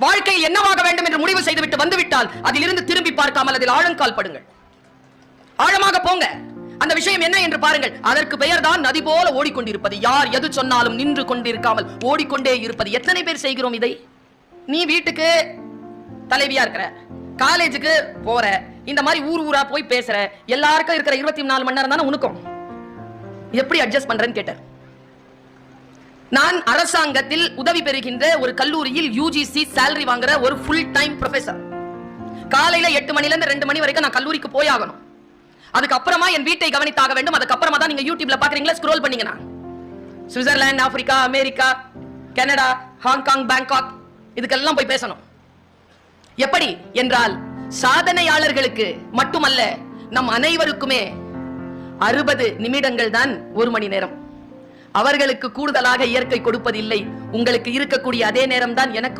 வாழ்க்கையில் என்னவாக வேண்டும் என்று முடிவு செய்துவிட்டு வந்துவிட்டால் அதிலிருந்து திரும்பி பார்க்காமல் அதில் ஆழங்கால் படுங்கள். ஆழமாக போங்க. அந்த விஷயம் என்ன என்று பாருங்கள். அதற்கு பெயர் தான் நதி போல ஓடிக்கொண்டிருப்பது. யார் எது சொன்னாலும் நின்று கொண்டிருக்காமல் ஓடிக்கொண்டே இருப்பது. எத்தனை பேர் செய்கிறோம் இதை? நீ வீட்டுக்கு தலைவியா இருக்கிற, காலேஜுக்கு போற, இந்த மாதிரி ஊர் ஊரா போய் பேசுற, எல்லாருக்கும் இருக்கிற 24 மணி நேரம் தானே உனக்கும். எப்படி அட்ஜஸ்ட் பண்றேன்னு கேட்டார். நான் அரசாங்கத்தில் உதவி பெறுகின்ற ஒரு கல்லூரியில் யூஜிசி சேலரி வாங்குற ஒரு ஃபுல் டைம் ப்ரொஃபசர். காலையில 8 மணில இருந்து 2 மணி வரைக்கும் நான் கல்லூரிக்கு போய் ஆகணும். அதுக்கப்புறமா என் வீட்டை கவனித்தாக வேண்டும். அதுக்கப்புறமா தான் நீங்க யூடியூப்ல பாக்குறீங்களா, ஸ்க்ரோல் பண்ணீங்கன்னா Switzerland, Africa, America, Canada, Hong Kong, Bangkok, இதுக்கெல்லாம் போய் பேசணும். எப்படி என்றால் சாதனையாளர்களுக்கு மட்டுமல்ல, நம் அனைவருக்குமே 60 நிமிடங்கள் தான் 1 மணி நேரம். அவர்களுக்கு கூடுதலாக இயற்கை கொடுப்பதில்லை. உங்களுக்கு இருக்கக்கூடிய அதே நேரம் தான் எனக்கு